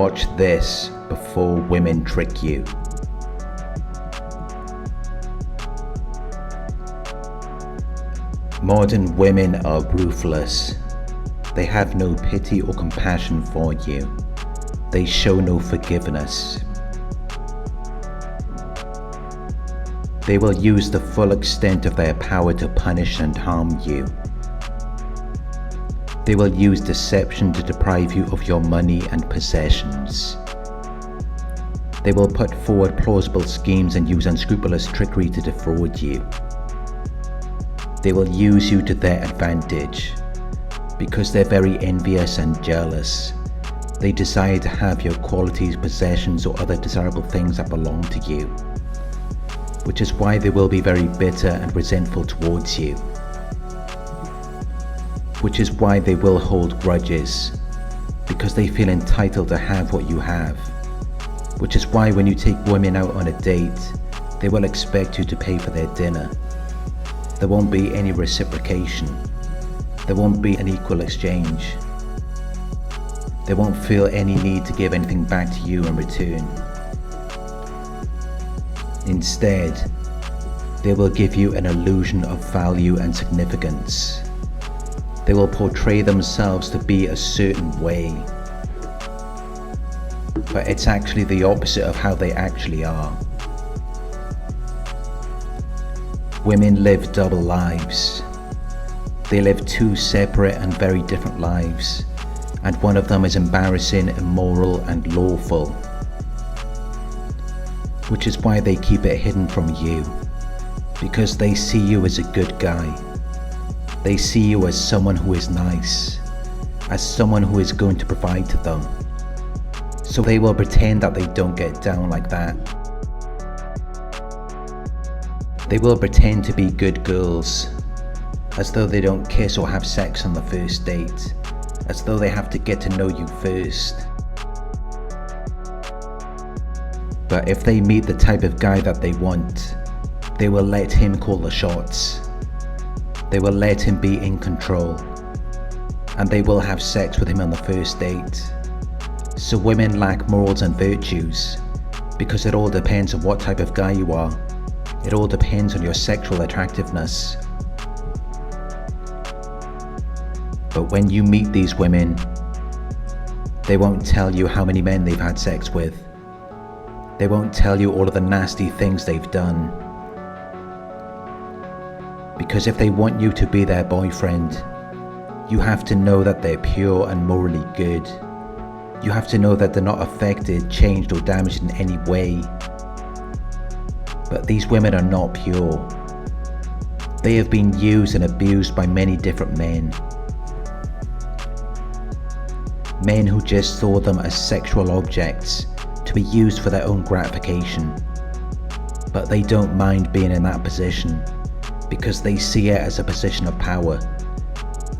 watch this before women trick you. Modern women are ruthless. They have no pity or compassion for you. They show no forgiveness. They will use the full extent of their power to punish and harm you. They will use deception to deprive you of your money and possessions. They will put forward plausible schemes and use unscrupulous trickery to defraud you. They will use you to their advantage because they're very envious and jealous. They desire to have your qualities, possessions, or other desirable things that belong to you, which is why they will be very bitter and resentful towards you. Which is why they will hold grudges, because they feel entitled to have what you have. Which is why when you take women out on a date, they will expect you to pay for their dinner. There won't be any reciprocation. There won't be an equal exchange. They won't feel any need to give anything back to you in return. Instead, they will give you an illusion of value and significance. They will portray themselves to be a certain way, but it's actually the opposite of how they actually are. Women live double lives. They live two separate and very different lives, and one of them is embarrassing, immoral, and lawful. Which is why they keep it hidden from you, because they see you as a good guy. They see you as someone who is nice, as someone who is going to provide to them. So they will pretend that they don't get down like that. They will pretend to be good girls, as though they don't kiss or have sex on the first date, as though they have to get to know you first. But if they meet the type of guy that they want, they will let him call the shots. They will let him be in control, and they will have sex with him on the first date. So women lack morals and virtues, because it all depends on what type of guy you are. It all depends on your sexual attractiveness. But when you meet these women, they won't tell you how many men they've had sex with. They won't tell you all of the nasty things they've done. Because if they want you to be their boyfriend, you have to know that they're pure and morally good. You have to know that they're not affected, changed, or damaged in any way. But these women are not pure. They have been used and abused by many different men. Men who just saw them as sexual objects to be used for their own gratification. But they don't mind being in that position, because they see it as a position of power.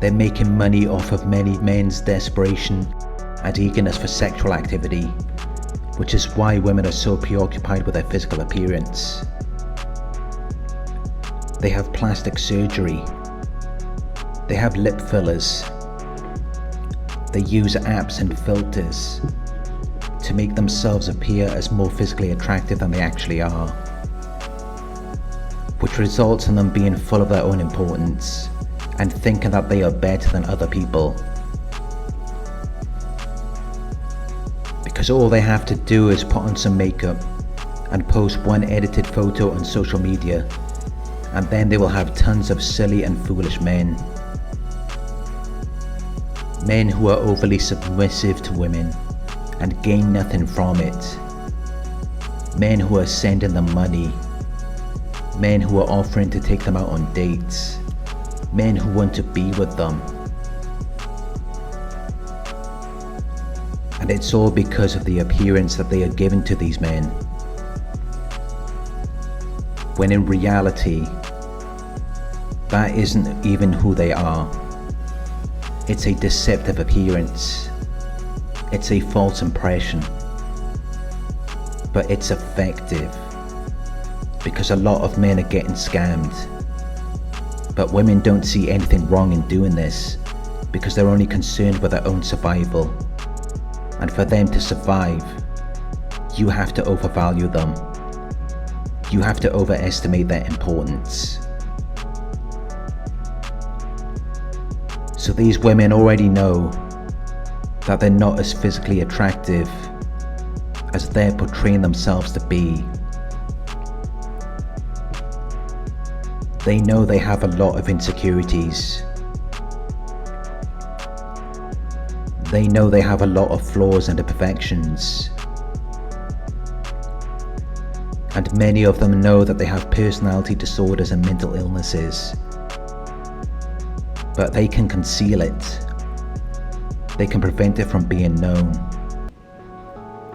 They're making money off of many men's desperation and eagerness for sexual activity, which is why women are so preoccupied with their physical appearance. They have plastic surgery. They have lip fillers. They use apps and filters to make themselves appear as more physically attractive than they actually are, which results in them being full of their own importance and thinking that they are better than other people. Because all they have to do is put on some makeup and post one edited photo on social media, and then they will have tons of silly and foolish men. Men who are overly submissive to women and gain nothing from it. Men who are sending them money. Men who are offering to take them out on dates. Men who want to be with them. And it's all because of the appearance that they are given to these men. When in reality, that isn't even who they are. It's a deceptive appearance. It's a false impression. But it's effective, because a lot of men are getting scammed. But women don't see anything wrong in doing this, because they're only concerned with their own survival. And for them to survive, you have to overvalue them. You have to overestimate their importance. So these women already know that they're not as physically attractive as they're portraying themselves to be. They know they have a lot of insecurities. They know they have a lot of flaws and imperfections. And many of them know that they have personality disorders and mental illnesses. But they can conceal it. They can prevent it from being known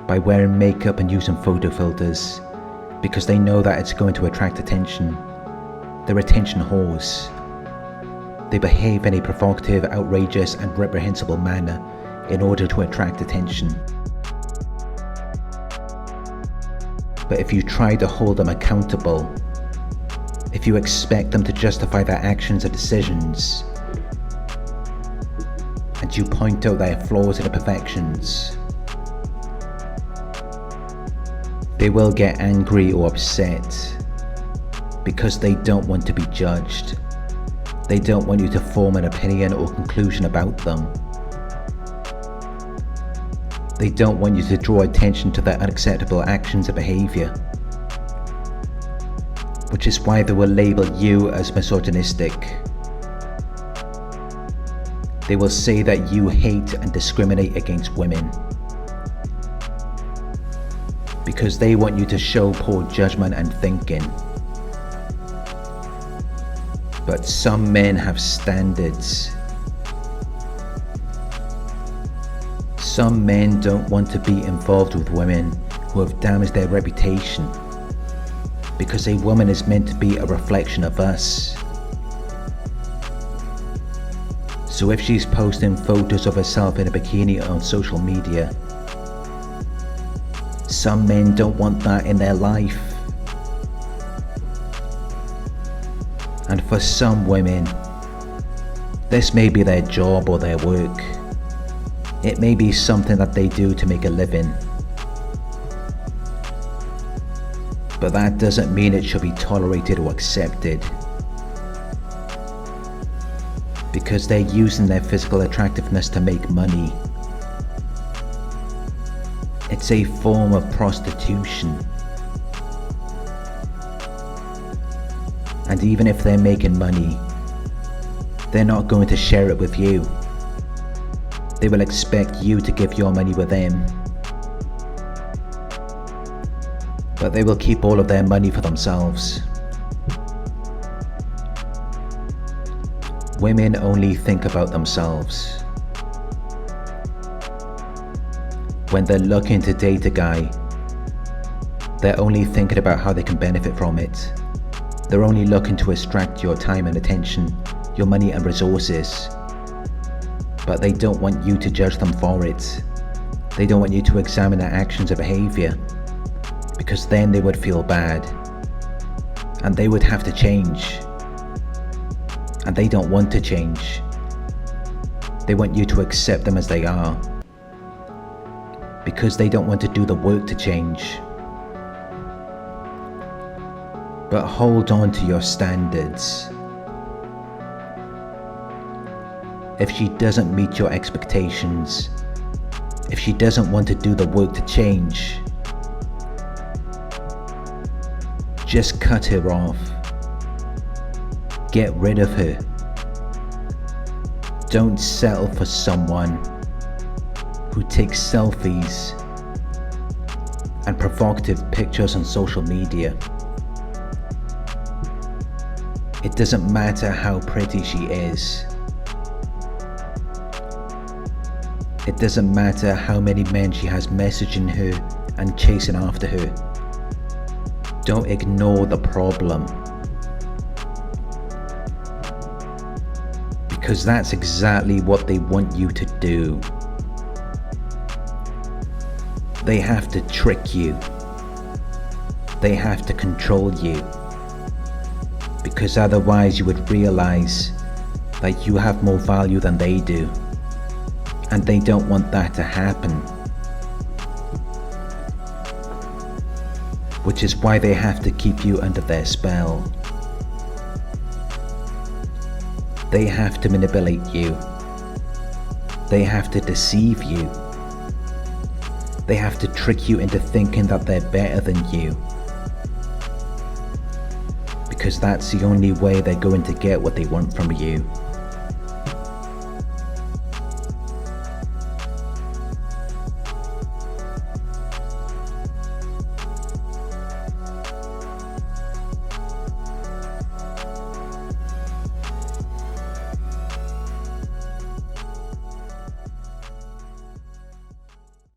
by wearing makeup and using photo filters, because they know that it's going to attract attention. They're attention whores. They behave in a provocative, outrageous and reprehensible manner in order to attract attention. But if you try to hold them accountable, if you expect them to justify their actions and decisions, and you point out their flaws and imperfections, they will get angry or upset because they don't want to be judged. They don't want you to form an opinion or conclusion about them. They don't want you to draw attention to their unacceptable actions and behavior, which is why they will label you as misogynistic. They will say that you hate and discriminate against women because they want you to show poor judgment and thinking. But some men have standards. Some men don't want to be involved with women who have damaged their reputation, because a woman is meant to be a reflection of us. So if she's posting photos of herself in a bikini on social media, some men don't want that in their life. And for some women, this may be their job or their work. It may be something that they do to make a living. But that doesn't mean it should be tolerated or accepted, because they're using their physical attractiveness to make money. It's a form of prostitution. And even if they're making money, they're not going to share it with you. They will expect you to give your money with them. But they will keep all of their money for themselves. Women only think about themselves. When they're looking to date a guy, they're only thinking about how they can benefit from it. They're only looking to extract your time and attention, your money and resources. But they don't want you to judge them for it. They don't want you to examine their actions or behavior, because then they would feel bad. And they would have to change. And they don't want to change. They want you to accept them as they are, because they don't want to do the work to change. But hold on to your standards. If she doesn't meet your expectations, if she doesn't want to do the work to change, just cut her off. Get rid of her. Don't settle for someone who takes selfies and provocative pictures on social media. It doesn't matter how pretty she is. It doesn't matter how many men she has messaging her and chasing after her. Don't ignore the problem, because that's exactly what they want you to do. They have to trick you. They have to control you, because otherwise you would realize that you have more value than they do, and they don't want that to happen. which is why they have to keep you under their spell. They have to manipulate you. They have to deceive you. They have to trick you into thinking that they're better than you. Because that's the only way they're going to get what they want from you.